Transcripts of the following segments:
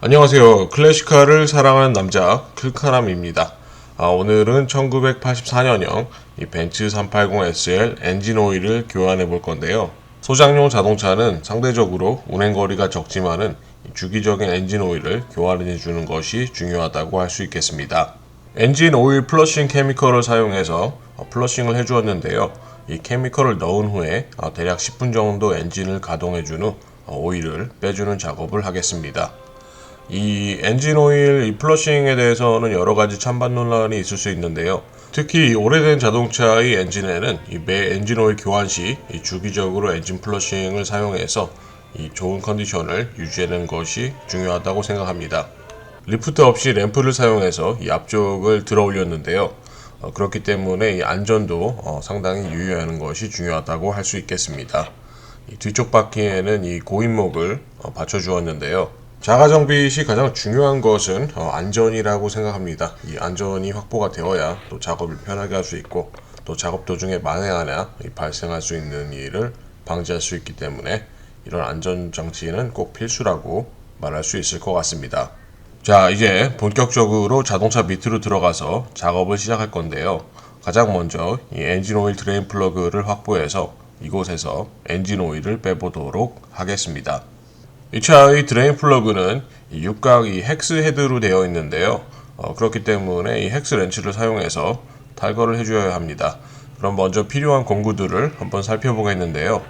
안녕하세요. 클래식카를 사랑하는 남자 클카람입니다. 오늘은 1984년형 이 벤츠 380SL 엔진 오일을 교환해 볼 건데요. 소장용 자동차는 상대적으로 운행거리가 적지만은 주기적인 엔진 오일을 교환해 주는 것이 중요하다고 할 수 있겠습니다. 엔진 오일 플러싱 케미컬을 사용해서 플러싱을 해주었는데요. 이 케미컬을 넣은 후에 대략 10분 정도 엔진을 가동해 준 후 오일을 빼주는 작업을 하겠습니다. 이 엔진 오일 이 플러싱에 대해서는 여러 가지 찬반 논란이 있을 수 있는데요. 특히 오래된 자동차의 엔진에는 매 엔진 오일 교환 시 주기적으로 엔진 플러싱을 사용해서 좋은 컨디션을 유지하는 것이 중요하다고 생각합니다. 리프트 없이 램프를 사용해서 앞쪽을 들어 올렸는데요. 그렇기 때문에 이 안전도 상당히 유의하는 것이 중요하다고 할 수 있겠습니다. 뒤쪽 바퀴에는 이 고인목을 받쳐 주었는데요. 자가 정비 시 가장 중요한 것은 안전이라고 생각합니다. 이 안전이 확보가 되어야 또 작업을 편하게 할 수 있고 또 작업 도중에 만에 하나 발생할 수 있는 일을 방지할 수 있기 때문에 이런 안전 장치는 꼭 필수라고 말할 수 있을 것 같습니다. 자, 이제 본격적으로 자동차 밑으로 들어가서 작업을 시작할 건데요. 가장 먼저 이 엔진 오일 드레인 플러그를 확보해서 이곳에서 엔진 오일을 빼보도록 하겠습니다. 이 차의 드레인 플러그는 육각 헥스 헤드로 되어 있는데요. 그렇기 때문에 이 헥스 렌치를 사용해서 탈거를 해줘야 합니다. 그럼 먼저 필요한 공구들을 한번 살펴보겠는데요.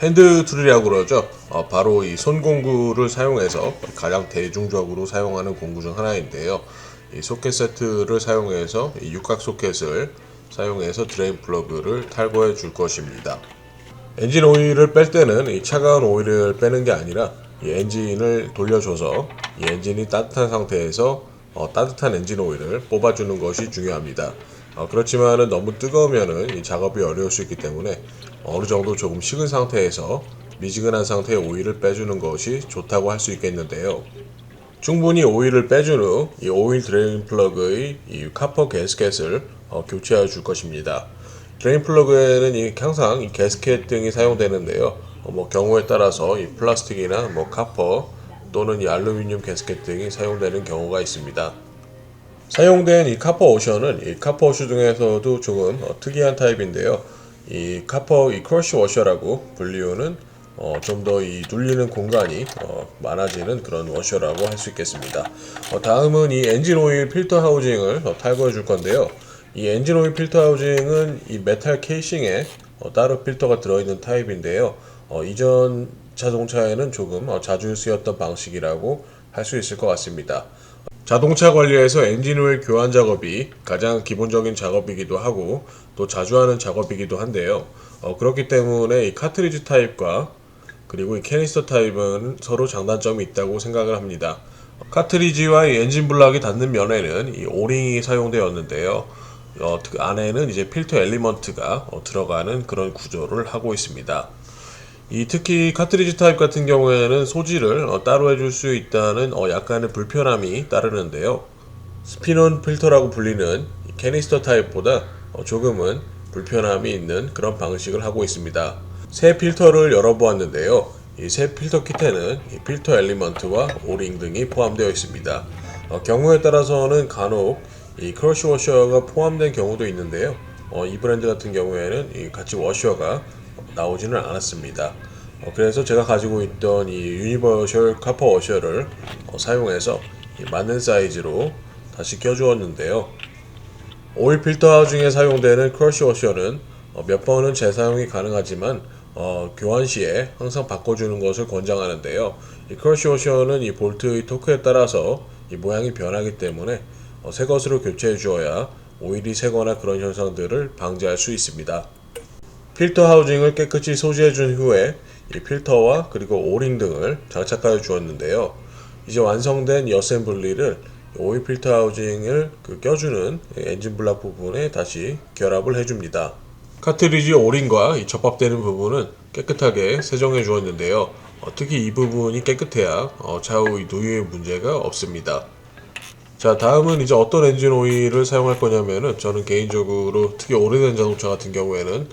핸드 툴이라고 그러죠. 바로 이 손공구를 사용해서 가장 대중적으로 사용하는 공구 중 하나인데요. 이 소켓 세트를 사용해서 이 육각 소켓을 사용해서 드레인 플러그를 탈거해 줄 것입니다. 엔진 오일을 뺄 때는 이 차가운 오일을 빼는 게 아니라 이 엔진을 돌려줘서 이 엔진이 따뜻한 상태에서 따뜻한 엔진 오일을 뽑아주는 것이 중요합니다. 그렇지만은 너무 뜨거우면은 이 작업이 어려울 수 있기 때문에 어느 정도 조금 식은 상태에서 미지근한 상태의 오일을 빼주는 것이 좋다고 할 수 있겠는데요. 충분히 오일을 빼준 후 이 오일 드레인 플러그의 이 카퍼 게스켓을 교체해 줄 것입니다. 드레인 플러그에는 항상 이 게스켓 등이 사용되는데요. 경우에 따라서 이 플라스틱이나 카퍼 또는 이 알루미늄 게스켓 등이 사용되는 경우가 있습니다. 사용된 이 카퍼 워셔는 이 카퍼 워셔 중에서도 조금 특이한 타입인데요. 이 카퍼 이 크러쉬 워셔라고 불리우는 좀 더 이 눌리는 공간이 많아지는 그런 워셔라고 할 수 있겠습니다. 다음은 이 엔진 오일 필터 하우징을 탈거해 줄 건데요. 이 엔진 오일 필터 하우징은 이 메탈 케이싱에 따로 필터가 들어있는 타입인데요. 이전 자동차에는 조금 자주 쓰였던 방식이라고 할 수 있을 것 같습니다. 자동차 관리에서 엔진 오일 교환 작업이 가장 기본적인 작업이기도 하고 또 자주 하는 작업이기도 한데요. 그렇기 때문에 이 카트리지 타입과 그리고 이 캐니스터 타입은 서로 장단점이 있다고 생각을 합니다. 카트리지와 이 엔진 블락이 닿는 면에는 이 오링이 사용되었는데요. 그 안에는 이제 필터 엘리먼트가 들어가는 그런 구조를 하고 있습니다. 특히 카트리지 타입 같은 경우에는 소지를 따로 해줄 수 있다는 약간의 불편함이 따르는데요. 스핀온 필터라고 불리는 캐니스터 타입보다 조금은 불편함이 있는 그런 방식을 하고 있습니다. 새 필터를 열어보았는데요. 이 새 필터 키트에는 필터 엘리먼트와 오링 등이 포함되어 있습니다. 경우에 따라서는 간혹 이 크러쉬 워셔가 포함된 경우도 있는데요. 이 브랜드 같은 경우에는 같이 워셔가 나오지는 않았습니다. 그래서 제가 가지고 있던 이 유니버셜 카퍼 워셔를 사용해서 맞는 사이즈로 다시 껴주었는데요. 오일 필터 하우징에 사용되는 크러쉬 워셔는 몇 번은 재사용이 가능하지만 교환 시에 항상 바꿔주는 것을 권장하는데요. 이 크러쉬 워셔는 이 볼트의 토크에 따라서 이 모양이 변하기 때문에 새 것으로 교체해 주어야 오일이 새거나 그런 현상들을 방지할 수 있습니다. 필터 하우징을 깨끗이 소지해 준 후에 이 필터와 그리고 오링 등을 장착하여 주었는데요. 이제 완성된 이 어셈블리를 오일 필터 하우징을 껴주는 엔진 블락 부분에 다시 결합을 해줍니다. 카트리지 오링과 이 접합되는 부분은 깨끗하게 세정해 주었는데요. 특히 이 부분이 깨끗해야 차후 누유의 문제가 없습니다. 자, 다음은 이제 어떤 엔진 오일을 사용할 거냐면은 저는 개인적으로 특히 오래된 자동차 같은 경우에는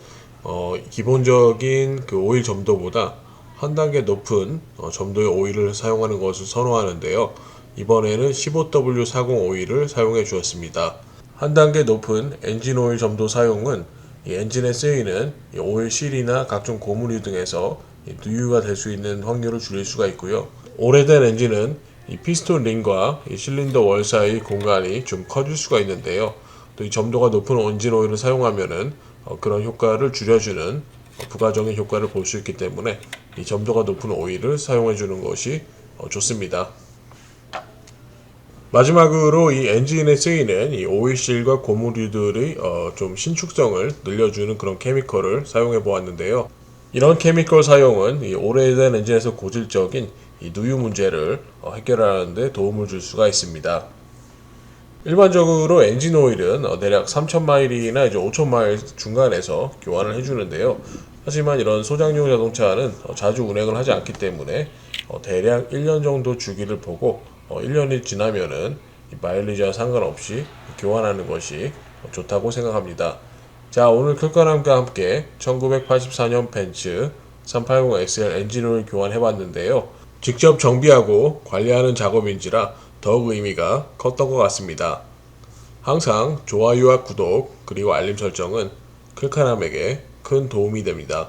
기본적인 그 오일 점도보다 한 단계 높은 점도의 오일을 사용하는 것을 선호하는데요. 이번에는 15W40 오일을 사용해 주었습니다. 한 단계 높은 엔진 오일 점도 사용은 이 엔진에 쓰이는 이 오일 실이나 각종 고무류 등에서 누유가 될 수 있는 확률을 줄일 수가 있고요. 오래된 엔진은 이 피스톤 링과 이 실린더 월 사이 공간이 좀 커질 수가 있는데요. 또 이 점도가 높은 엔진 오일을 사용하면은 그런 효과를 줄여주는 부가적인 효과를 볼 수 있기 때문에 이 점도가 높은 오일을 사용해 주는 것이 좋습니다. 마지막으로 이 엔진에 쓰이는 이 오일실과 고무류들의 좀 신축성을 늘려주는 그런 케미컬을 사용해 보았는데요. 이런 케미컬 사용은 이 오래된 엔진에서 고질적인 이 누유 문제를 해결하는 데 도움을 줄 수가 있습니다. 일반적으로 엔진 오일은 대략 3,000마일이나 이제 5,000마일 중간에서 교환을 해주는데요. 하지만 이런 소장용 자동차는 자주 운행을 하지 않기 때문에 대략 1년 정도 주기를 보고 1년이 지나면은 마일리지와 상관없이 교환하는 것이 좋다고 생각합니다. 자, 오늘 클카람과 함께 1984년 벤츠 380SL 엔진오일 교환해봤는데요. 직접 정비하고 관리하는 작업인지라 더욱 의미가 컸던 것 같습니다. 항상 좋아요와 구독 그리고 알림 설정은 클카람에게 큰 도움이 됩니다.